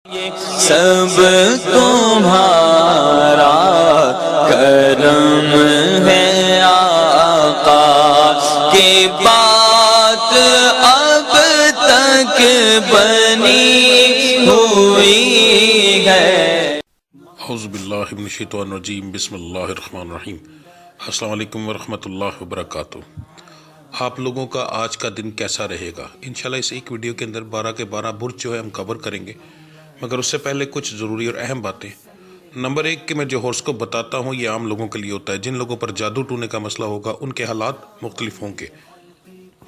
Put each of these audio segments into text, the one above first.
سب تمہارا کرم ہے آقا کی بات اب تک بنی ہوئی ہے۔ اعوذ باللہ من الشیطان الرجیم، بسم اللہ الرحمن الرحیم۔ السلام علیکم ورحمۃ اللہ وبرکاتہ۔ آپ لوگوں کا آج کا دن کیسا رہے گا؟ انشاءاللہ اس ایک ویڈیو کے اندر 12 کے 12 برج جو ہے ہم کور کریں گے، مگر اس سے پہلے کچھ ضروری اور اہم باتیں۔ نمبر 1 کہ میں جو ہورسکوپ بتاتا ہوں یہ عام لوگوں کے لیے ہوتا ہے، جن لوگوں پر جادو ٹونے کا مسئلہ ہوگا ان کے حالات مختلف ہوں گے۔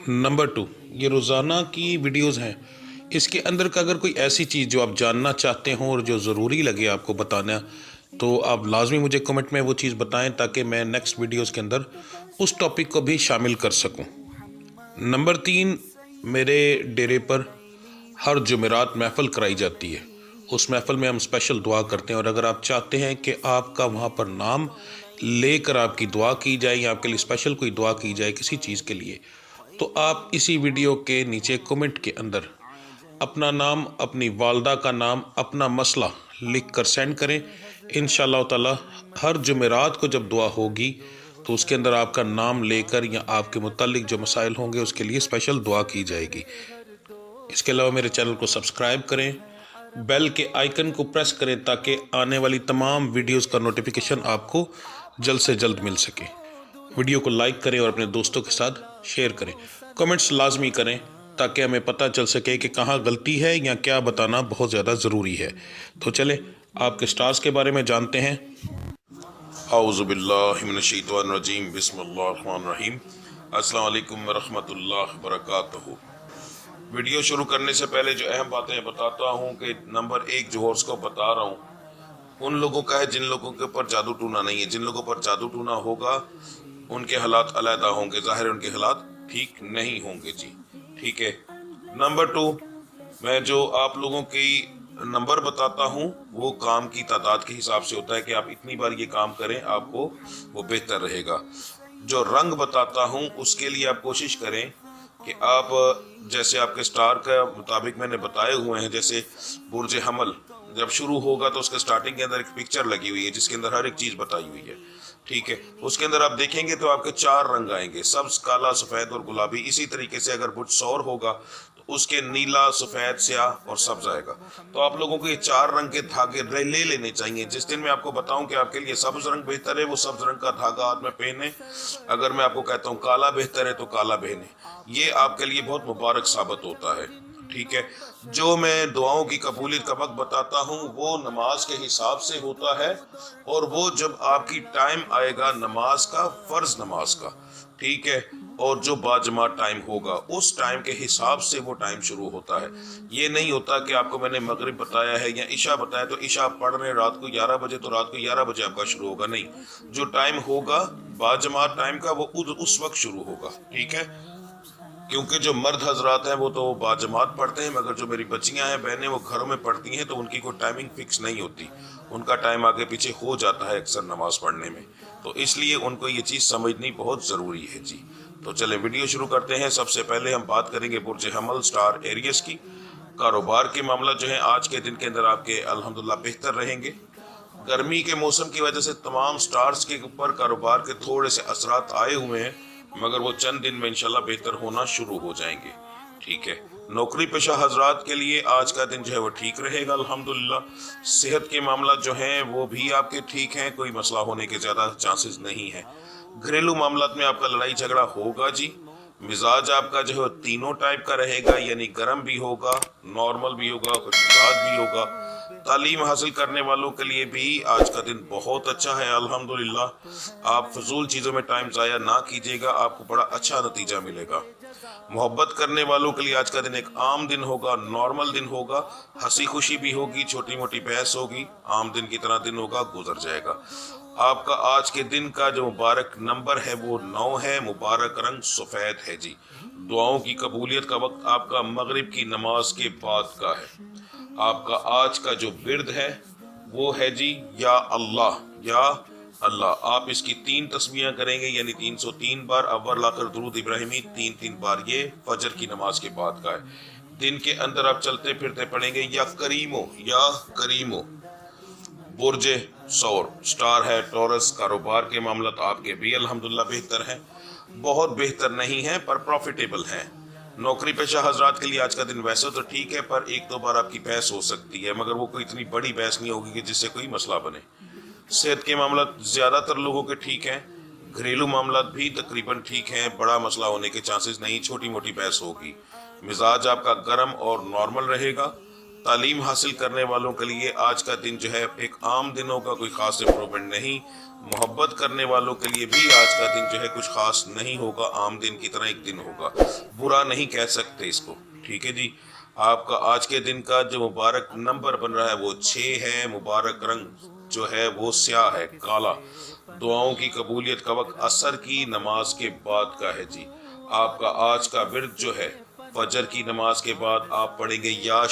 نمبر 2 یہ روزانہ کی ویڈیوز ہیں، اس کے اندر کا اگر کوئی ایسی چیز جو آپ جاننا چاہتے ہوں اور جو ضروری لگے آپ کو بتانا، تو آپ لازمی مجھے کمنٹ میں وہ چیز بتائیں تاکہ میں نیکسٹ ویڈیوز کے اندر اس ٹاپک کو بھی شامل کر سکوں۔ نمبر 3 میرے ڈیرے پر ہر جمعرات محفل کرائی جاتی ہے، اس محفل میں ہم اسپیشل دعا کرتے ہیں، اور اگر آپ چاہتے ہیں کہ آپ کا وہاں پر نام لے کر آپ کی دعا کی جائے یا آپ کے لیے اسپیشل کوئی دعا کی جائے کسی چیز کے لیے، تو آپ اسی ویڈیو کے نیچے کمنٹ کے اندر اپنا نام، اپنی والدہ کا نام، اپنا مسئلہ لکھ کر سینڈ کریں۔ انشاءاللہ تعالی ہر جمعرات کو جب دعا ہوگی تو اس کے اندر آپ کا نام لے کر یا آپ کے متعلق جو مسائل ہوں گے اس کے لیے اسپیشل دعا کی جائے گی۔ اس کے علاوہ میرے چینل کو سبسکرائب کریں، بیل کے آئیکن کو پریس کریں تاکہ آنے والی تمام ویڈیوز کا نوٹیفیکیشن آپ کو جلد سے جلد مل سکے۔ ویڈیو کو لائک کریں اور اپنے دوستوں کے ساتھ شیئر کریں، کمنٹس لازمی کریں تاکہ ہمیں پتہ چل سکے کہ کہاں غلطی ہے یا کیا بتانا بہت زیادہ ضروری ہے۔ تو چلیں آپ کے سٹارز کے بارے میں جانتے ہیں۔ اعوذ باللہ من الشیطان الرجیم، بسم اللہ الرحمن الرحیم۔ السلام علیکم ورحمۃ اللہ وبرکاتہ۔ ویڈیو شروع کرنے سے پہلے جو اہم باتیں بتاتا ہوں کہ نمبر 1 جو ہورسکوپ بتا رہا ہوں ان لوگوں کا ہے جن لوگوں کے اوپر جادو ٹونا نہیں ہے۔ جن لوگوں پر جادو ٹونا ہوگا ان کے حالات علیحدہ ہوں گے، ظاہر ان کے حالات ٹھیک نہیں ہوں گے جی، ٹھیک ہے۔ نمبر 2 میں جو آپ لوگوں کی نمبر بتاتا ہوں وہ کام کی تعداد کے حساب سے ہوتا ہے کہ آپ اتنی بار یہ کام کریں آپ کو وہ بہتر رہے گا۔ جو رنگ بتاتا ہوں اس کے لیے آپ کوشش کریں کہ آپ جیسے آپ کے سٹار کا مطابق میں نے بتائے ہوئے ہیں، جیسے برج حمل جب شروع ہوگا تو اس کے سٹارٹنگ کے اندر ایک پکچر لگی ہوئی ہے جس کے اندر ہر ایک چیز بتائی ہوئی ہے، ٹھیک ہے۔ اس کے اندر آپ دیکھیں گے تو آپ کے 4 رنگ آئیں گے، سبز، کالا، سفید اور گلابی۔ اسی طریقے سے اگر برج سور ہوگا تو اس کے نیلا، سفید، سیاہ اور سبز آئے گا۔ تو آپ لوگوں کو یہ 4 رنگ کے دھاگے لے لینے چاہیے۔ جس دن میں آپ کو بتاؤں کہ آپ کے لیے سبز رنگ بہتر ہے وہ سبز رنگ کا دھاگا ہاتھ میں پہنے، اگر میں آپ کو کہتا ہوں کالا بہتر ہے تو کالا پہنے، یہ آپ کے لیے بہت مبارک ثابت ہوتا ہے، ٹھیک ہے۔ جو میں دعاؤں کی قبولیت کا وقت بتاتا ہوں وہ نماز کے حساب سے ہوتا ہے، اور وہ جب آپ کی ٹائم آئے گا نماز کا، فرض نماز کا، ٹھیک ہے، اور جو باجماعت ٹائم ہوگا اس ٹائم کے حساب سے وہ ٹائم شروع ہوتا ہے۔ یہ نہیں ہوتا کہ آپ کو میں نے مغرب بتایا ہے یا عشاء بتایا تو عشاء پڑھ رہے ہیں رات کو 11 بجے تو رات کو 11 بجے آپ کا شروع ہوگا، نہیں، جو ٹائم ہوگا باجماعت ٹائم کا وہ اس وقت شروع ہوگا، ٹھیک ہے۔ کیونکہ جو مرد حضرات ہیں وہ تو باجماعت پڑھتے ہیں، مگر جو میری بچیاں ہیں، بہنیں، وہ گھروں میں پڑھتی ہیں تو ان کی کوئی ٹائمنگ فکس نہیں ہوتی، ان کا ٹائم آگے پیچھے ہو جاتا ہے اکثر نماز پڑھنے میں، تو اس لیے ان کو یہ چیز سمجھنی بہت ضروری ہے جی۔ تو چلیں ویڈیو شروع کرتے ہیں۔ سب سے پہلے ہم بات کریں گے برج حمل سٹار ایریس کی۔ کاروبار کے معاملہ جو ہیں آج کے دن کے اندر آپ کے الحمدللہ بہتر رہیں گے۔ گرمی کے موسم کی وجہ سے تمام سٹارز کے اوپر کاروبار کے تھوڑے سے اثرات آئے ہوئے ہیں، مگر وہ چند دن میں انشاءاللہ بہتر ہونا شروع ہو جائیں گے، ٹھیک ہے۔ نوکری پیشہ حضرات کے لیے آج کا دن جو ہے وہ ٹھیک رہے گا الحمدللہ۔ صحت کے معاملات جو ہیں وہ بھی آپ کے ٹھیک ہیں، کوئی مسئلہ ہونے کے زیادہ چانسز نہیں ہیں۔ گھریلو معاملات میں آپ کا لڑائی جھگڑا ہوگا جی۔ مزاج آپ کا جو ہے تینوں ٹائپ کا رہے گا، یعنی گرم بھی ہوگا، نارمل بھی ہوگا، خوشگوار بھی ہوگا۔ تعلیم حاصل کرنے والوں کے لیے بھی آج کا دن بہت اچھا ہے الحمدللہ۔ آپ فضول چیزوں میں ٹائم ضائع نہ کیجیے گا، آپ کو بڑا اچھا نتیجہ ملے گا۔ محبت کرنے والوں کے لیے آج کا دن ایک عام دن ہوگا، نارمل دن ہوگا، ہنسی خوشی بھی ہوگی، چھوٹی موٹی بحث ہوگی، عام دن کی طرح دن ہوگا، گزر جائے گا۔ آپ کا آج کے دن کا جو مبارک نمبر ہے وہ 9 ہے، مبارک رنگ سفید ہے جی۔ دعاؤں کی قبولیت کا وقت آپ کا مغرب کی نماز کے بعد کا ہے۔ آپ کا آج کا جو ورد ہے وہ ہے جی یا اللہ یا اللہ۔ آپ اس کی 3 تسبیحاں کریں گے، یعنی 303 بار، اول آخر درود ابراہیمی 3 بار، یہ فجر کی نماز کے بعد کا ہے۔ दिन के अंदर आप चलते फिरते पड़ेंगे या करीमो। बुर्ज सौर स्टार है टॉरस, कारोबार के मामला आपके भी अल्हम्दुलिल्लाह बेहतर है, बहुत बेहतर नहीं है पर प्रॉफिटेबल है। नौकरी पेशा हजरात के लिए आज का दिन वैसे तो ठीक है, पर एक दो बार आपकी बहस हो सकती है, मगर वो कोई इतनी बड़ी बहस नहीं होगी कि जिससे कोई मसला बने। सेहत के मामला ज्यादातर लोगों के ठीक हैं, घरेलू मामला भी तकरीबन ठीक हैं, बड़ा मसला होने के चांसेस नहीं, छोटी मोटी बहस होगी। मिजाज आपका गर्म और नॉर्मल रहेगा। तालीम हासिल करने वालों के लिए आज का दिन जो है एक आम दिनों का कोई खास इंप्रूवमेंट नहीं। मोहब्बत करने वालों के लिए भी आज का दिन जो है कुछ खास नहीं होगा, आम दिन की तरह एक दिन होगा, बुरा नहीं कह सकते इसको, ठीक है जी। आपका आज के दिन का जो मुबारक नंबर बन रहा है वो 6 है, मुबारक रंग जो है वो स्याह है, काला। दुआओं की कबूलियत का वक्त असर की नमाज के बाद का है जी। आपका आज का विर्द जो है फजर की नमाज के बाद आप पढ़ेंगे या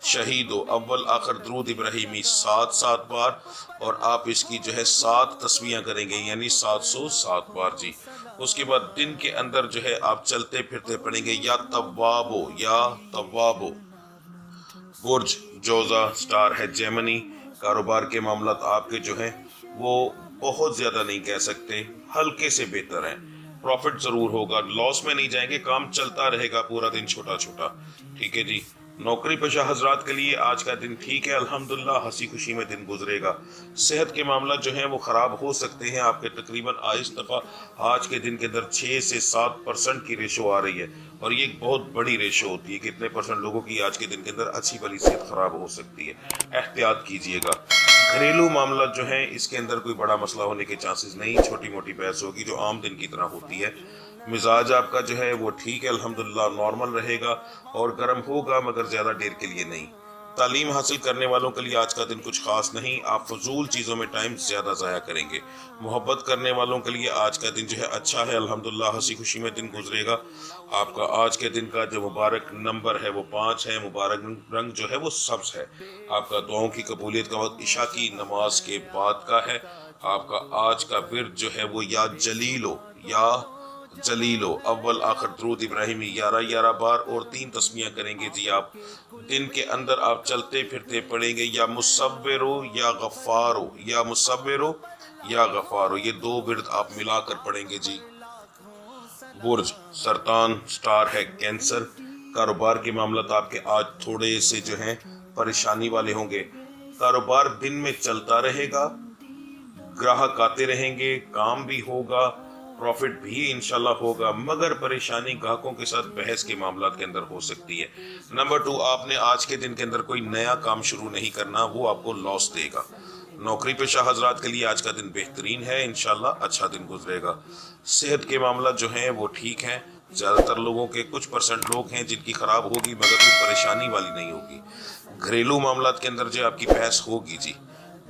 शहीदो अव्वल आखिर दुरूद इब्राहिमी 7 बार, और आप इसकी जो है 7 तस्बीहां करेंगे यानी 707 बार जी। उसके बाद दिन के अंदर जो है आप चलते फिरते पढ़ेंगे या तव्वाबो। बुर्ज जोजा स्टार है जेमिनी, कारोबार के मामला आपके जो है वो बहुत ज्यादा नहीं कह सकते, हल्के से बेहतर है, प्रॉफिट जरूर होगा, लॉस में नहीं जाएंगे, काम चलता रहेगा पूरा दिन छोटा छोटा, ठीक है जी। नौकरी पेशा हजरात के लिए आज का दिन ठीक है अल्हम्दुलिल्लाह, हंसी खुशी में दिन गुजरेगा। सेहत के मामला जो है वो खराब हो सकते हैं आपके, तकरीबन इस दफा आज के दिन के अंदर 6 से 7% की रेशो आ रही है, और ये एक बहुत बड़ी रेशो होती है, कितने परसेंट लोगों की आज के दिन के अंदर अच्छी भली सेहत खराब हो सकती है, एहतियात कीजिएगा। घरेलू मामला जो है इसके अंदर कोई बड़ा मसला होने के चांसेस नहीं, छोटी मोटी बहस होगी जो आम दिन की तरह होती है। मिजाज आपका जो है वो ठीक है अल्हम्दुलिल्लाह, नॉर्मल रहेगा और गर्म होगा मगर ज्यादा देर के लिए नहीं। तालीम हासिल करने वालों के लिए आज का दिन कुछ खास नहीं, आप फजूल चीज़ों में टाइम ज़्यादा ज़ाया करेंगे। मोहब्बत करने वालों के लिए आज का दिन जो है अच्छा है अल्हम्दुलिल्लाह, हंसी खुशी में दिन गुजरेगा। आपका आज के दिन का जो मुबारक नंबर है वो 5 है, मुबारक रंग जो है वो सब्ज है। आपका दुआओं की कबूलियत का वक्त इशा की नमाज के बाद का है। आपका आज का विर्द जो है वो या जलीलो अव्वल आखिर दुरूद इब्राहिमी 11 बार और 3 तस्बीहां करेंगे जी। आप दिन के अंदर आप चलते फिरते पढ़ेंगे या मुसव्विरो या गफ्फारो, ये 2 विर्द आप मिलाकर पढ़ेंगे जी। बुर्ज सरतान स्टार है कैंसर, कारोबार के मामला आपके आज थोड़े से जो हैं परेशानी वाले होंगे। कारोबार दिन में चलता रहेगा, ग्राहक आते रहेंगे, काम भी होगा, प्रॉफिट भी इंशाल्लाह होगा, मगर परेशानी ग्राहकों के साथ बहस के मामला के अंदर हो सकती है। नंबर 2, आपने आज के दिन के अंदर कोई नया काम शुरू नहीं करना, वो आपको लॉस देगा। नौकरी पेशा हजरात के लिए आज का दिन बेहतरीन है, इंशाल्लाह अच्छा दिन गुजरेगा। सेहत के मामला जो हैं वो ठीक हैं, ज़्यादातर लोगों के कुछ परसेंट लोग हैं जिनकी खराब होगी मगर कोई परेशानी वाली नहीं होगी। घरेलू मामला के अंदर जो आपकी बहस होगी जी,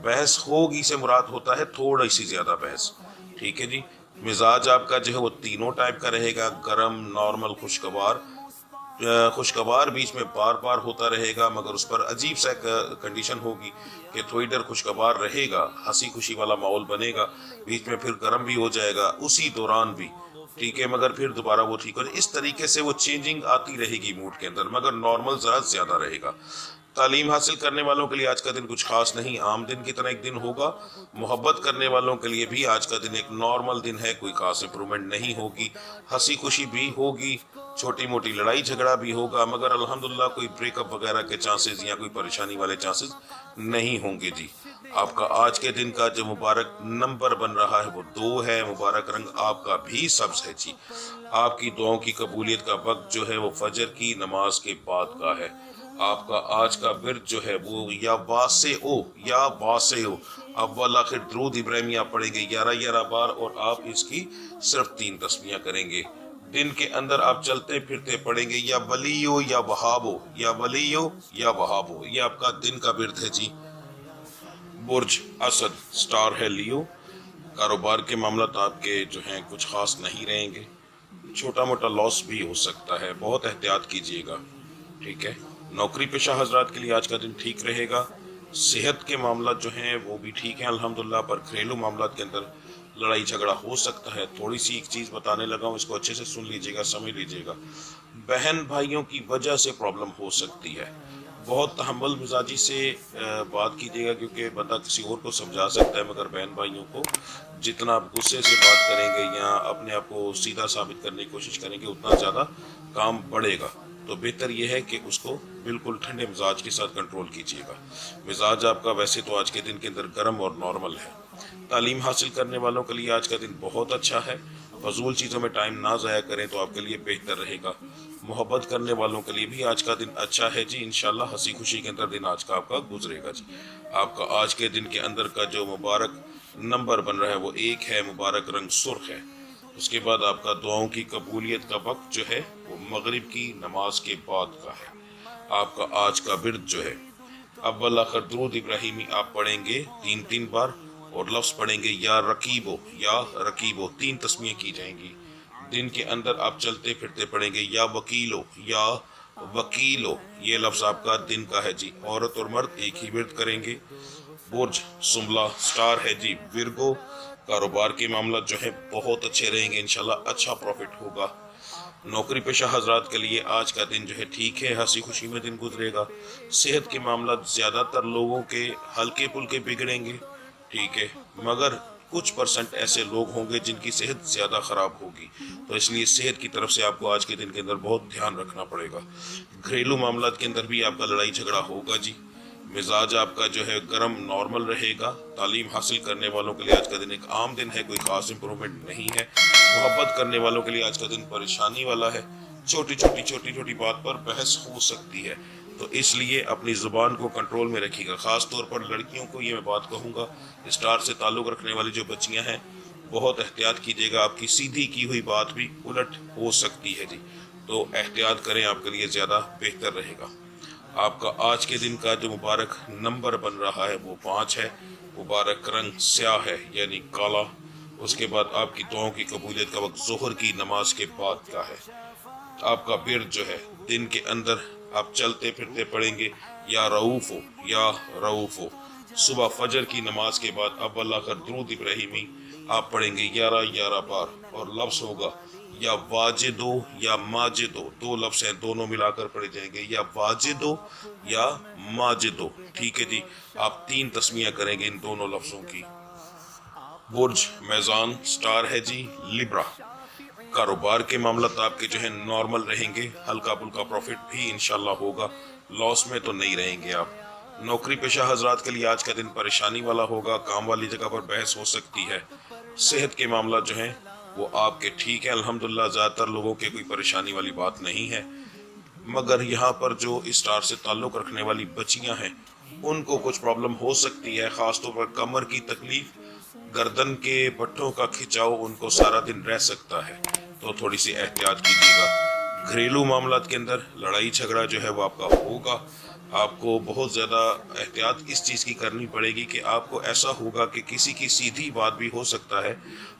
बहस होगी से मुराद होता है थोड़ी सी ज़्यादा बहस, ठीक है जी। मिजाज आपका जो है वो तीनों टाइप का रहेगा, गरम, नॉर्मल, खुशगवार बीच में बार बार होता रहेगा, मगर उस पर अजीब सा कंडीशन होगी कि थोड़ी देर खुशगवार रहेगा, हंसी खुशी वाला माहौल बनेगा, बीच में फिर गर्म भी हो जाएगा उसी दौरान भी, ठीक है, मगर फिर दोबारा वो ठीक हो जाए। इस तरीके से वो चेंजिंग आती रहेगी मूड के अंदर, मगर नॉर्मल जरा ज्यादा रहेगा। तालीम हासिल करने वालों के लिए आज का दिन कुछ खास नहीं, आम दिन की तरह एक दिन होगा। मोहब्बत करने वालों के लिए भी आज का दिन एक नॉर्मल दिन है, कोई खास इंप्रूवमेंट नहीं होगी, हंसी खुशी भी होगी, छोटी मोटी लड़ाई झगड़ा भी होगा, मगर अल्हम्दुलिल्लाह कोई ब्रेकअप वगैरह के चांसेस या कोई परेशानी वाले चांसेस नहीं होंगे जी। आपका आज के दिन का जो मुबारक नंबर बन रहा है वो 2 है, मुबारक रंग आपका भी सब्ज है जी। आपकी दुआओं की कबूलियत का वक्त जो है वो फजर की नमाज के बाद का है। आपका आज का विर्द जो है वो या वासे ओ अव्वल आखिर दुरूद इब्राहिमी आप पढ़ेंगे 11 बार और आप इसकी सिर्फ 3 तस्बीहां करेंगे। दिन के अंदर आप चलते फिरते पढ़ेंगे या वलियो या वहाबो, ये आपका दिन का विर्द है जी। बुर्ज असद स्टार है लियो, कारोबार के मामला आपके जो हैं कुछ खास नहीं रहेंगे, छोटा मोटा लॉस भी हो सकता है, बहुत एहतियात कीजिएगा, ठीक है। नौकरी पेशा हजरात के लिए आज का दिन ठीक रहेगा। सेहत के मामला जो हैं वो भी ठीक हैं अल्हम्दुलिल्लाह, पर घरेलू मामला के अंदर लड़ाई झगड़ा हो सकता है। थोड़ी सी एक चीज़ बताने लगा हूँ, इसको अच्छे से सुन लीजिएगा, समझ लीजिएगा। बहन भाइयों की वजह से प्रॉब्लम हो सकती है। बहुत तहम्मुल मिजाजी से बात कीजिएगा, क्योंकि बंदा किसी और को समझा सकता है मगर बहन भाइयों को जितना आप गुस्से से बात करेंगे या अपने आप को सीधा साबित करने की कोशिश करेंगे उतना ज़्यादा काम बढ़ेगा। तो बेहतर यह है कि उसको बिल्कुल ठंडे मिजाज के साथ कंट्रोल कीजिएगा। मिजाज आपका वैसे तो आज के दिन के अंदर गर्म और नॉर्मल है। तालीम हासिल करने वालों के लिए आज का दिन बहुत अच्छा है। फजूल चीज़ों में टाइम ना ज़ाया करें तो आपके लिए बेहतर रहेगा। मोहब्बत करने वालों के लिए भी आज का दिन अच्छा है जी। इंशाल्लाह हंसी खुशी के अंदर दिन आज का आपका गुजरेगा जी। आपका आज के दिन के अंदर का जो मुबारक नंबर बन रहा है वो 1 है, मुबारक रंग सुर्ख है। उसके बाद आपका दुआओं की कबूलियत का वक्त जो है वो मगरिब की नमाज के बाद का है। आपका आज का बिरद जो है अव्वल आखिर दुरूद इब्राहिमी आप पढ़ेंगे 3 बार और लफ्ज़ पढ़ेंगे या रकीबो 3 तस्मीयाँ की जाएंगी। दिन के अंदर आप चलते फिरते पढ़ेंगे या वकीलो ये लफ्ज़ आपका दिन का है जी। औरत और मर्द एक ही बिरद करेंगे। बुर्ज सुमला स्टार है जी विरगो। कारोबार के मामला जो है बहुत अच्छे रहेंगे, इंशाल्लाह अच्छा प्रॉफिट होगा। नौकरी पेशा हजरात के लिए आज का दिन जो है ठीक है, हंसी खुशी में दिन गुजरेगा। सेहत के मामला ज़्यादातर लोगों के हल्के फुल्के बिगड़ेंगे, ठीक है, मगर कुछ % ऐसे लोग होंगे जिनकी सेहत ज़्यादा ख़राब होगी, तो इसलिए सेहत की तरफ से आपको आज के दिन के अंदर बहुत ध्यान रखना पड़ेगा। घरेलू मामला के अंदर भी आपका लड़ाई झगड़ा होगा जी। मिजाज आपका जो है गर्म नॉर्मल रहेगा। तालीम हासिल करने वालों के लिए आज का दिन एक आम दिन है, कोई ख़ास इम्प्रूवमेंट नहीं है। मोहब्बत करने वालों के लिए आज का दिन परेशानी वाला है। छोटी छोटी बात पर बहस हो सकती है, तो इसलिए अपनी ज़ुबान को कंट्रोल में रखिएगा। ख़ास तौर पर लड़कियों को ये मैं बात कहूँगा, स्टार से ताल्लुक़ रखने वाली जो बच्चियाँ हैं बहुत एहतियात कीजिएगा। आपकी सीधी की हुई बात भी उलट हो सकती है जी, तो एहतियात करें, आपके लिए ज़्यादा बेहतर रहेगा। आपका आज के दिन का जो मुबारक नंबर बन रहा है वो 5 है, मुबारक रंग स्याह है यानी काला। उसके बाद आपकी दुआओं की कबूलियत का वक्त ज़ोहर की नमाज के बाद का है। आपका बिरद जो है दिन के अंदर आप चलते फिरते पढ़ेंगे या रऊफ़ो। सुबह फजर की नमाज के बाद अव्वल आखिर दुरूद इब्राहिमी आप पढ़ेंगे 11 बार और लफ्ज़ होगा या वाजिदो या माजिदो। 2 लफ्ज़ हैं, दोनों मिलाकर पढ़े जाएंगे, या वाजिदो या माजिदो, ठीक है जी। आप 3 तस्मीयाँ करेंगे इन दोनों लफ्ज़ों की। बुर्ज मैज़ान स्टार है जी लिब्रा। कारोबार के मामला आपके जो है नॉर्मल रहेंगे, हल्का फुल्का प्रॉफिट भी इंशाल्लाह होगा, लॉस में तो नहीं रहेंगे आप। नौकरी पेशा हजरात के लिए आज का दिन परेशानी वाला होगा, काम वाली जगह पर बहस हो सकती है। सेहत के मामला जो है वो आपके ठीक है अल्हम्दुलिल्लाह, ज़्यादातर लोगों के कोई परेशानी वाली बात नहीं है, मगर यहाँ पर जो स्टार से ताल्लुक़ रखने वाली बच्चियाँ हैं उनको कुछ प्रॉब्लम हो सकती है। ख़ासतौर पर कमर की तकलीफ, गर्दन के पट्टों का खिंचाव उनको सारा दिन रह सकता है, तो थोड़ी सी एहतियात कीजिएगा। घरेलू मामलात के अंदर लड़ाई झगड़ा जो है वो आपका होगा। आपको बहुत ज़्यादा एहतियात इस चीज़ की करनी पड़ेगी कि आपको ऐसा होगा कि किसी की सीधी बात भी हो सकता है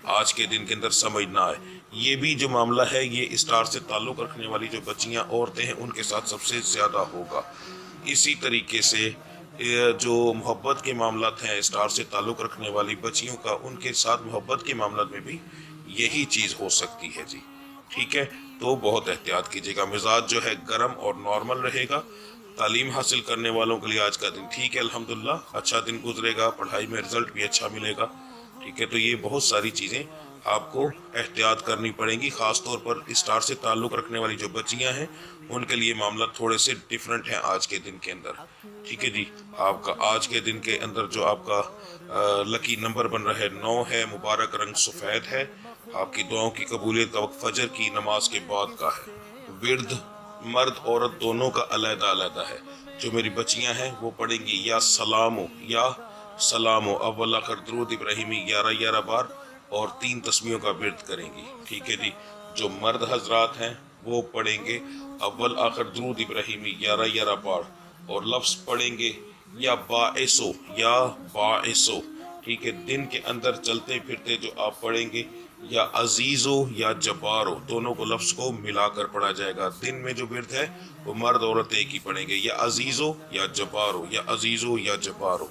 आज के दिन के अंदर समझ ना आए। ये भी जो मामला है ये स्टार से ताल्लुक़ रखने वाली जो बच्चियाँ औरतें हैं उनके साथ सबसे ज़्यादा होगा। इसी तरीके से जो मोहब्बत के मामलात हैं स्टार से ताल्लुक़ रखने वाली बच्चियों का, उनके साथ मोहब्बत के मामलात में भी यही चीज़ हो सकती है जी, ठीक है। तो बहुत एहतियात कीजिएगा। मिजाज जो है गर्म और नॉर्मल रहेगा। तालीम हासिल करने वालों के लिए आज का दिन ठीक है अल्हम्दुलिल्लाह, अच्छा दिन गुजरेगा, पढ़ाई में रिजल्ट भी अच्छा मिलेगा, ठीक है। तो ये बहुत सारी चीज़ें आपको एहतियात करनी पड़ेंगी। ख़ास तौर पर स्टार से ताल्लुक़ रखने वाली जो बच्चियां हैं उनके लिए मामला थोड़े से डिफरेंट हैं आज के दिन के अंदर, ठीक है जी। आपका आज के दिन के अंदर जो आपका लकी नंबर बन रहा है 9 है, मुबारक रंग सफ़ेद है। आपकी दुआओं की कबूलियत का वक्त फजर की नमाज के बाद का है। विर्द मर्द औरत दोनों का अलग-अलग है। जो मेरी बच्चियां हैं वो पढ़ेंगी या सलामो अव्वल आखिर दुरूद इब्राहिमी 11 बार और 3 तस्मीयों का विर्द करेंगी, ठीक है जी। जो मर्द हजरात हैं वो पढ़ेंगे अव्वल आखिर दुरूद इब्राहिमी 11 बार और लफ्ज़ पढ़ेंगे या बाएसो, ठीक है। दिन के अंदर चलते फिरते जो आप पढ़ेंगे या अजीज़ो या जब्बारो, दोनों को लफ्ज़ को मिलाकर पढ़ा जाएगा। दिन में जो बिरद है वो मर्द औरत एक ही पढ़ेंगे, या अजीज़ो या जब्बारो, या अजीज़ो या जब्बारो।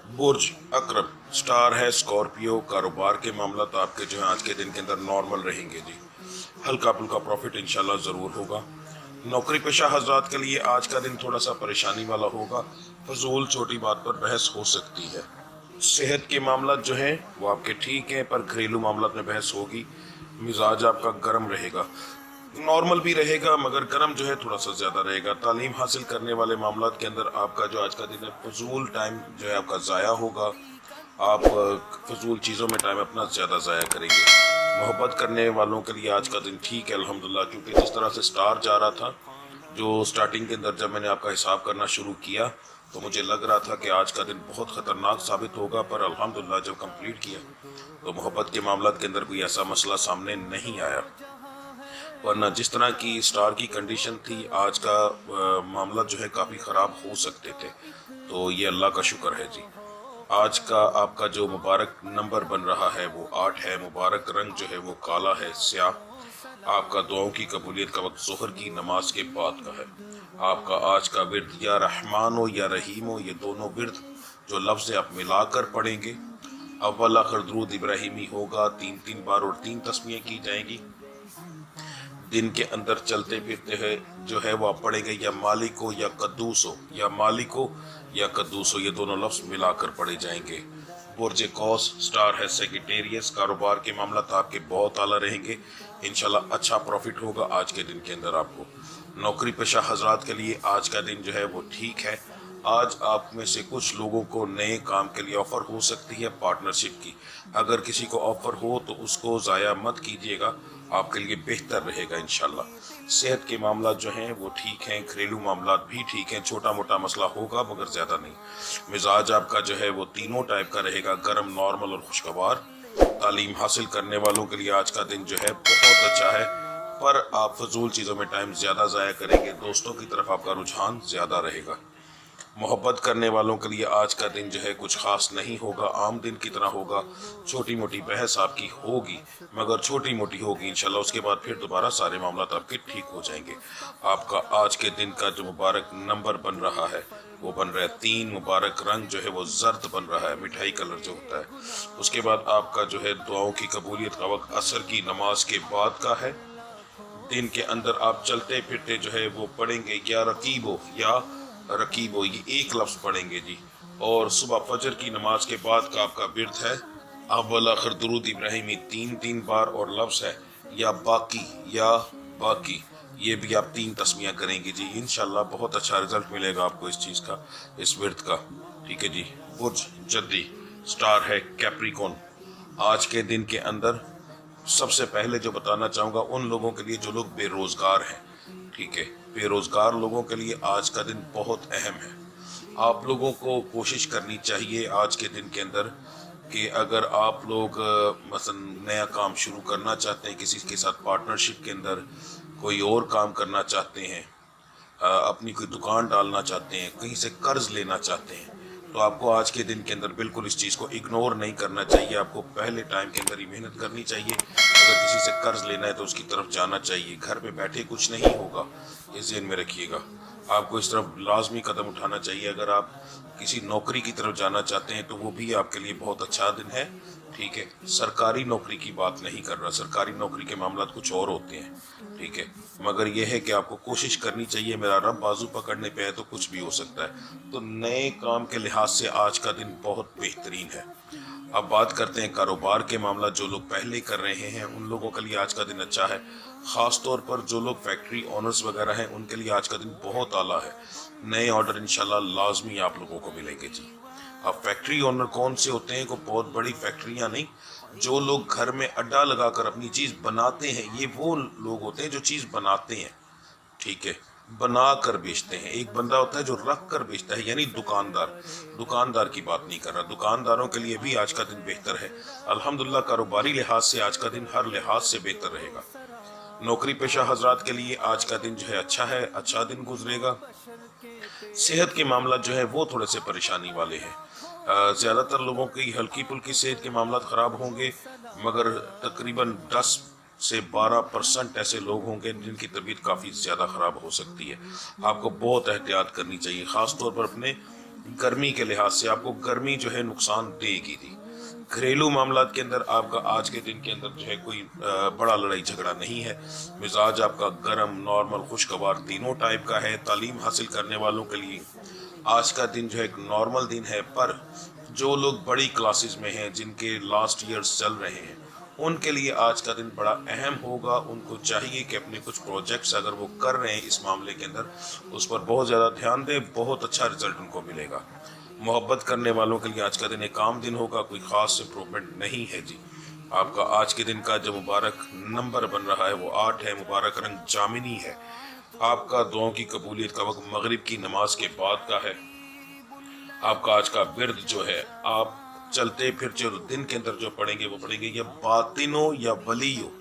बुर्ज अकरब स्टार है स्कॉर्पियो। कारोबार के मामला तो आपके जो है आज के दिन के अंदर नॉर्मल रहेंगे जी। हल्का फुल्का प्रॉफिट इंशाल्लाह ज़रूर होगा। नौकरी पेशा हजरात के लिए आज का दिन थोड़ा सा परेशानी वाला होगा, फजूल छोटी बात पर बहस हो सकती है। सेहत के मामला जो हैं वो आपके ठीक हैं, पर घरेलू मामला में बहस होगी। मिजाज आपका गर्म रहेगा, नॉर्मल भी रहेगा मगर गर्म जो है थोड़ा सा ज़्यादा रहेगा। तालीम हासिल करने वाले मामला के अंदर आपका जो आज का दिन है फजूल टाइम जो है आपका ज़ाया होगा। आप फजूल चीज़ों में टाइम अपना ज़्यादा ज़ाया करेंगे। मोहब्बत करने वालों के लिए आज का दिन ठीक है अल्हम्दुलिल्लाह, क्योंकि जिस तरह से स्टार जा रहा था, जो स्टार्टिंग के अंदर जब मैंने आपका हिसाब करना शुरू किया तो मुझे लग रहा था कि आज का दिन बहुत ख़तरनाक साबित होगा, पर अल्हम्दुलिल्लाह जब कंप्लीट किया तो मोहब्बत के मामला के अंदर कोई ऐसा मसला सामने नहीं आया। वरना जिस तरह की स्टार की कंडीशन थी, आज का मामला जो है काफ़ी ख़राब हो सकते थे। तो ये अल्लाह का शुक्र है जी। आज का आपका जो मुबारक नंबर बन रहा है वो 8 है। मुबारक रंग जो है वो काला है, स्याह। आपका दुआओं की कबूलियत का वक्त ज़ोहर की नमाज के बाद का है। आपका आज का विर्द या रहमान हो या रहीम हो, ये दोनों विर्द जो लफ्ज़ आप मिलाकर पढ़ेंगे। अव्वल आखिर दुरूद इब्राहिमी होगा 3-3 बार और 3 तस्मीएं की जाएंगी। दिन के अंदर चलते फिरते हैं जो है वो आप पढ़ेंगे या मालिक हो या कद्दूस हो, या मालिक हो या कद्दूस हो, ये दोनों लफ्ज़ मिलाकर पढ़े जाएंगे। बुर्ज कौस स्टार है सेक्रेटेरियस। कारोबार के मामला आपके बहुत आला रहेंगे, इंशाल्लाह अच्छा प्रॉफिट होगा आज के दिन के अंदर आपको। नौकरी पेशा हजरात के लिए आज का दिन जो है वो ठीक है। आज आप में से कुछ लोगों को नए काम के लिए ऑफ़र हो सकती है पार्टनरशिप की। अगर किसी को ऑफ़र हो तो उसको ज़ाया मत कीजिएगा, आपके लिए बेहतर रहेगा इंशाल्लाह। सेहत के मामला जो हैं वो ठीक हैं, घरेलू मामला भी ठीक हैं। छोटा मोटा मसला होगा मगर ज़्यादा नहीं। मिजाज आपका जो है वो तीनों टाइप का रहेगा, गर्म, नॉर्मल और खुशगवार। तालीम हासिल करने वालों के लिए आज का दिन जो है बहुत अच्छा है, पर आप फजूल चीज़ों में टाइम ज़्यादा ज़ाया करेंगे। दोस्तों की तरफ आपका रुझान ज़्यादा रहेगा। मोहब्बत करने वालों के लिए आज का दिन जो है कुछ ख़ास नहीं होगा, आम दिन की तरह होगा। छोटी मोटी बहस आपकी होगी मगर छोटी मोटी होगी इंशाल्लाह। उसके बाद फिर दोबारा सारे मामला आपके ठीक हो जाएंगे। आपका आज के दिन का जो मुबारक नंबर बन रहा है वो बन रहा है 3। मुबारक रंग जो है वो जर्द बन रहा है, मिठाई कलर जो होता है। उसके बाद आपका जो है दुआओं की कबूलियत का वक्त असर की नमाज के बाद का है। दिन के अंदर आप चलते फिरते जो है वो पढ़ेंगे या रकीबो या रकीबो, ये एक लफ्ज़ पढ़ेंगे जी। और सुबह फजर की नमाज के बाद का आपका विर्द है अव्वल आखिर दुरूद इब्राहिमी 3-3 बार, और लफ्ज़ है या बाकी, ये भी आप 3 तस्मीयाँ करेंगे जी। इंशाल्लाह बहुत अच्छा रिजल्ट मिलेगा आपको इस चीज़ का, इस विर्द का। ठीक है जी। बुर्ज जद्दी स्टार है कैप्रिकॉन। आज के दिन के अंदर सबसे पहले जो बताना चाहूँगा उन लोगों के लिए जो लोग बेरोज़गार हैं, ठीक है, बेरोज़गार लोगों के लिए आज का दिन बहुत अहम है। आप लोगों को कोशिश करनी चाहिए आज के दिन के अंदर कि अगर आप लोग मसलन नया काम शुरू करना चाहते हैं, किसी के साथ पार्टनरशिप के अंदर कोई और काम करना चाहते हैं, अपनी कोई दुकान डालना चाहते हैं, कहीं से कर्ज लेना चाहते हैं, तो आपको आज के दिन के अंदर बिल्कुल इस चीज़ को इग्नोर नहीं करना चाहिए। आपको पहले टाइम के अंदर ही मेहनत करनी चाहिए। अगर किसी से कर्ज लेना है तो उसकी तरफ जाना चाहिए। घर पे बैठे कुछ नहीं होगा, ये ज़हन में रखिएगा। आपको इस तरफ लाजमी कदम उठाना चाहिए। अगर आप किसी नौकरी की तरफ जाना चाहते हैं तो वो भी आपके लिए बहुत अच्छा दिन है। ठीक है, सरकारी नौकरी की बात नहीं कर रहा, सरकारी नौकरी के मामला कुछ और होते हैं। ठीक है, मगर यह है कि आपको कोशिश करनी चाहिए। मेरा रब बाजू पकड़ने पे है तो कुछ भी हो सकता है। तो नए काम के लिहाज से आज का दिन बहुत बेहतरीन है। अब बात करते हैं कारोबार के मामला। जो लोग पहले कर रहे हैं उन लोगों के लिए आज का दिन अच्छा है। ख़ास तौर पर जो लोग फैक्ट्री ओनर्स वगैरह हैं उनके लिए आज का दिन बहुत आला है। नए ऑर्डर इंशाल्लाह लाजमी आप लोगों को मिलेंगे जी। अब फैक्ट्री ओनर कौन से होते हैं? कोई बहुत बड़ी फैक्ट्रियां नहीं, जो लोग घर में अड्डा लगाकर अपनी चीज़ बनाते हैं, ये वो लोग होते हैं जो चीज़ बनाते हैं। ठीक है, बना कर बेचते हैं। एक बंदा होता है जो रख कर बेचता है, यानी दुकानदार की बात नहीं कर रहा। दुकानदारों के लिए भी आज का दिन बेहतर है अल्हम्दुलिल्लाह। कारोबारी लिहाज से आज का दिन हर लिहाज से बेहतर रहेगा। नौकरी पेशा हजरात के लिए आज का दिन जो है अच्छा है, अच्छा दिन गुजरेगा। सेहत के मामला जो है वो थोड़े से परेशानी वाले हैं। ज़्यादातर लोगों की हल्की फुल्की सेहत के मामला ख़राब होंगे, मगर तकरीबन 10 से 12% ऐसे लोग होंगे जिनकी तबीयत काफ़ी ज़्यादा ख़राब हो सकती है। आपको बहुत एहतियात करनी चाहिए, ख़ास तौर पर अपने गर्मी के लिहाज से। आपको गर्मी जो है नुकसान देगी थी, घरेलू मामलात के अंदर आपका आज के दिन के अंदर जो है कोई बड़ा लड़ाई झगड़ा नहीं है। मिजाज आपका गर्म, नॉर्मल, खुशगवार तीनों टाइप का है। तालीम हासिल करने वालों के लिए आज का दिन जो है एक नॉर्मल दिन है, पर जो लोग बड़ी क्लासेस में हैं, जिनके लास्ट ईयर्स चल रहे हैं, उनके लिए आज का दिन बड़ा अहम होगा। उनको चाहिए कि अपने कुछ प्रोजेक्ट्स अगर वो कर रहे हैं इस मामले के अंदर, उस पर बहुत ज़्यादा ध्यान दें, बहुत अच्छा रिजल्ट उनको मिलेगा। मोहब्बत करने वालों के लिए आज का दिन एक आम दिन होगा, कोई ख़ास इम्प्रूवमेंट नहीं है जी। आपका आज के दिन का जो मुबारक नंबर बन रहा है वो 8 है, मुबारक रंग जामिनी है। आपका दुआओं की कबूलियत का वक्त मगरिब की नमाज के बाद का है। आपका आज का विर्द जो है आप चलते फिरते और दिन के अंदर जो पढ़ेंगे वो पढ़ेंगे या बातिनो या वलियो,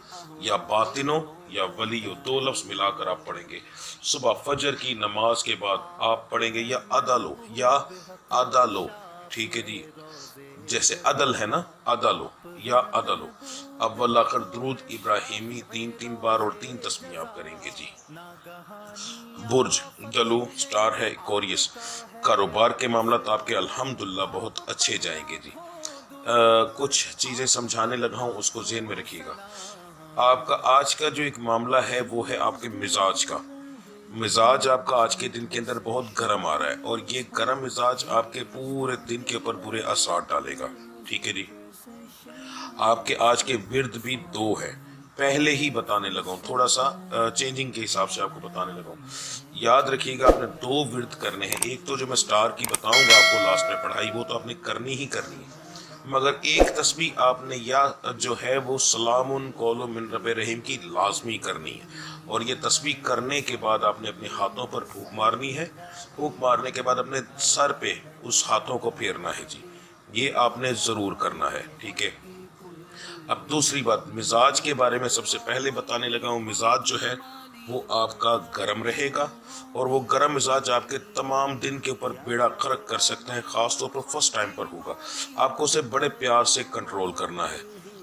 या बातिनो या वलियो, 2 लफ्ज मिलाकर आप पढ़ेंगे। सुबह फजर की नमाज के बाद आप पढ़ेंगे या अदलो या अदलो, ठीक है जी, जैसे अदल है ना, अदलो या अदलो। अव्वल आखिर दुरूद इब्राहिमी 3 बार और 3 तस्बीह आप करेंगे जी। बुर्ज दलू स्टार है कोरियस। कारोबार के मामला तो आपके अल्हम्दुलिल्लाह बहुत अच्छे जाएंगे जी। कुछ चीज़ें समझाने लगा हूँ, उसको ज़हन में रखिएगा। आपका आज का जो एक मामला है वो है आपके मिजाज का। मिजाज आपका आज के दिन के अंदर बहुत गर्म आ रहा है और ये गर्म मिजाज आपके पूरे दिन के ऊपर बुरे असर डालेगा, ठीक है जी। आपके आज के विर्द भी 2 है, पहले ही बताने लगा हूँ, थोड़ा सा चेंजिंग के हिसाब से आपको बताने लगा हूँ। याद रखिएगा आपने 2 विर्द करने हैं। एक तो जो मैं स्टार की बताऊंगा आपको लास्ट में पढ़ाई, वो तो आपने करनी ही करनी है, मगर एक तस्बीह आपने या जो है वो सलामुन कौलुम मिन रब्बिर रहीम की लाजमी करनी है। और ये तस्बीह करने के बाद आपने अपने हाथों पर फूंक मारनी है। फूंक मारने के बाद अपने सर पे उस हाथों को फेरना है जी, ये आपने ज़रूर करना है, ठीक है। अब दूसरी बात, मिजाज के बारे में सबसे पहले बताने लगा हूँ। मिजाज जो है वो आपका गर्म रहेगा और वो गर्म मिजाज आपके तमाम दिन के ऊपर बेड़ा गर्क कर सकते हैं, ख़ास तौर पर फर्स्ट टाइम पर होगा। आपको उसे बड़े प्यार से कंट्रोल करना है।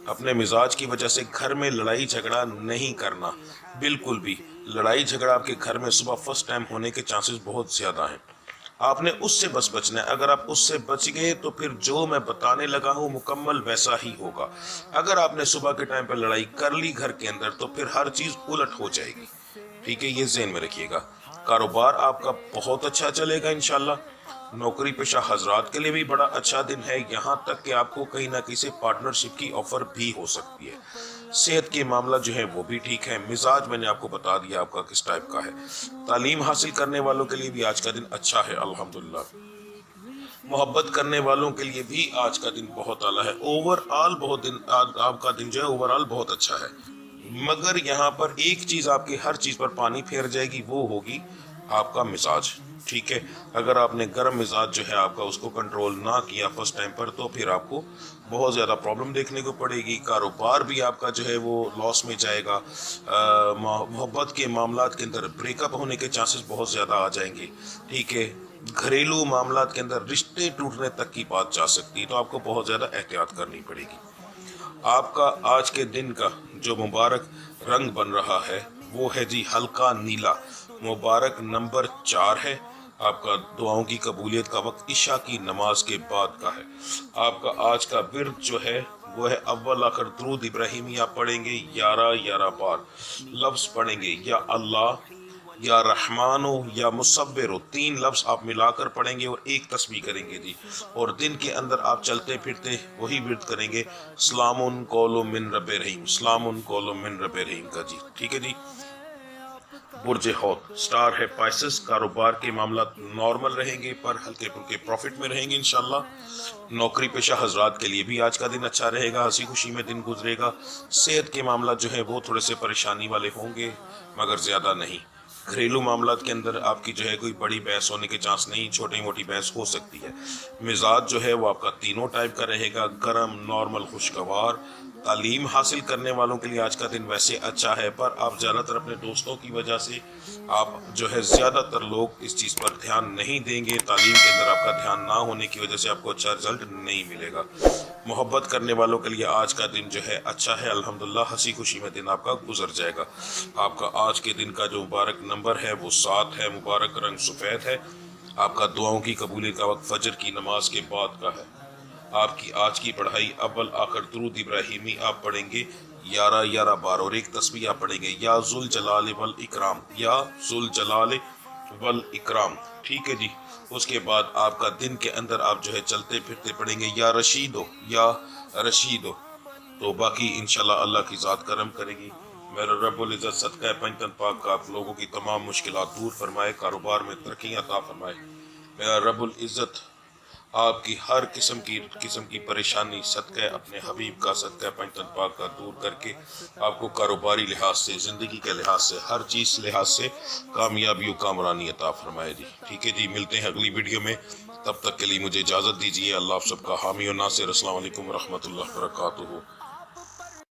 अपने मिजाज की वजह से घर में लड़ाई झगड़ा नहीं करना, बिल्कुल भी। लड़ाई झगड़ा आपके घर में सुबह फर्स्ट टाइम होने के चांसेस बहुत ज़्यादा हैं, आपने उससे बस बचना है। अगर आप उससे बच गए तो फिर जो मैं बताने लगा हूँ मुकम्मल वैसा ही होगा। अगर आपने सुबह के टाइम पर लड़ाई कर ली घर के अंदर तो फिर हर चीज़ उलट हो जाएगी, ठीक है, ये ज़हन में रखिएगा। कारोबार आपका बहुत अच्छा चलेगा इंशाल्लाह। नौकरी पेशा हजरात के लिए भी बड़ा अच्छा दिन है, यहाँ तक कि आपको कहीं ना कहीं से पार्टनरशिप की ऑफर भी हो सकती है। सेहत के मामला जो है वो भी ठीक है। मिजाज मैंने आपको बता दिया आपका किस टाइप का है। तालीम हासिल करने वालों के लिए भी आज का दिन अच्छा है अल्हम्दुलिल्लाह। मोहब्बत करने वालों के लिए भी आज का दिन बहुत आला है। ओवरऑल बहुत दिन आपका दिन जो है ओवरऑल बहुत अच्छा है, मगर यहाँ पर एक चीज़ आपकी हर चीज़ पर पानी फेर जाएगी, वो होगी आपका मिजाज, ठीक है। अगर आपने गर्म मिजाज जो है आपका उसको कंट्रोल ना किया फर्स्ट टाइम पर तो फिर आपको बहुत ज़्यादा प्रॉब्लम देखने को पड़ेगी। कारोबार भी आपका जो है वो लॉस में जाएगा। मोहब्बत के मामलात के अंदर ब्रेकअप होने के चांसेस बहुत ज़्यादा आ जाएंगे, ठीक है। घरेलू मामलात के अंदर रिश्ते टूटने तक की बात जा सकती है, तो आपको बहुत ज़्यादा एहतियात करनी पड़ेगी। आपका आज के दिन का जो मुबारक रंग बन रहा है वो है जी हल्का नीला, मुबारक नंबर 4 है। आपका दुआओं की कबूलियत का वक्त इशा की नमाज के बाद का है। आपका आज का विर्द जो है वो है अव्वल आखिर दुरूद इब्राहिमी आप पढ़ेंगे 11 बार। लफ्ज़ पढ़ेंगे या अल्लाह या रहमानो या मुसव्विरो, 3 लफ्ज़ आप मिलाकर पढ़ेंगे और एक तस्बीह करेंगे जी। और दिन के अंदर आप चलते फिरते वही विर्द करेंगे सलामुन कौलुम मिन रब्बिर रहीम, सलामुन कौलुम मिन रब्बिर रहीम का जी, ठीक है जी। बुर्ज हौत स्टार है पाइसेस। कारोबार के मामला नॉर्मल रहेंगे पर हल्के फुल्के प्रॉफिट में रहेंगे इंशाल्लाह। नौकरी पेशा हजरात के लिए भी आज का दिन अच्छा रहेगा, हंसी खुशी में दिन गुजरेगा। सेहत के मामला जो है वो थोड़े से परेशानी वाले होंगे मगर ज़्यादा नहीं। घरेलू मामलात के अंदर आपकी जो है कोई बड़ी बहस होने के चांस नहीं, छोटी मोटी बहस हो सकती है। मिजाज जो है वो आपका तीनों टाइप का रहेगा, गर्म, नॉर्मल, खुशगवार। तालीम हासिल करने वालों के लिए आज का दिन वैसे अच्छा है, पर आप ज़्यादातर अपने दोस्तों की वजह से आप जो है ज़्यादातर लोग इस चीज़ पर ध्यान नहीं देंगे। तालीम के अंदर आपका ध्यान ना होने की वजह से आपको अच्छा रिजल्ट नहीं मिलेगा। मोहब्बत करने वालों के लिए आज का दिन जो है अच्छा है अल्हम्दुलिल्लाह, हंसी खुशी में दिन आपका गुजर जाएगा। आपका आज के दिन का जो मुबारक नंबर है वो 7 है, मुबारक रंग सफ़ेद है। आपका दुआओं की कबूलियत का वक्त फजर की नमाज के बाद का है। آپ کی آج کی پڑھائی اول آخر درود ابراہیمی آپ پڑھیں گے 11 بار، اور ایک تسبیح آپ پڑھیں گے یا ذوالجلال والاکرام، یا ذوالجلال والاکرام، ٹھیک ہے جی۔ اس کے بعد آپ کا دن کے اندر آپ جو ہے چلتے پھرتے پڑھیں گے یا رشیدو، یا رشیدو۔ تو باقی انشاءاللہ اللہ کی ذات کرم کرے گی۔ میرا رب العزت صدقہ پنجتن پاک کا آپ لوگوں کی تمام مشکلات دور فرمائے، کاروبار میں ترقی عطا فرمائے۔ میرا رب العزت آپ کی ہر قسم کی پریشانی صدقہ اپنے حبیب کا، صدقہ پنجتن پاک کا دور کر کے آپ کو کاروباری لحاظ سے، زندگی کے لحاظ سے، ہر چیز لحاظ سے کامیابی و کامرانی عطا فرمائے جی، ٹھیک ہے جی۔ ملتے ہیں اگلی ویڈیو میں، تب تک کے لیے مجھے اجازت دیجیے۔ اللہ آپ سب کا حامی و ناصر۔ السلام علیکم ورحمۃ اللہ وبرکاتہ۔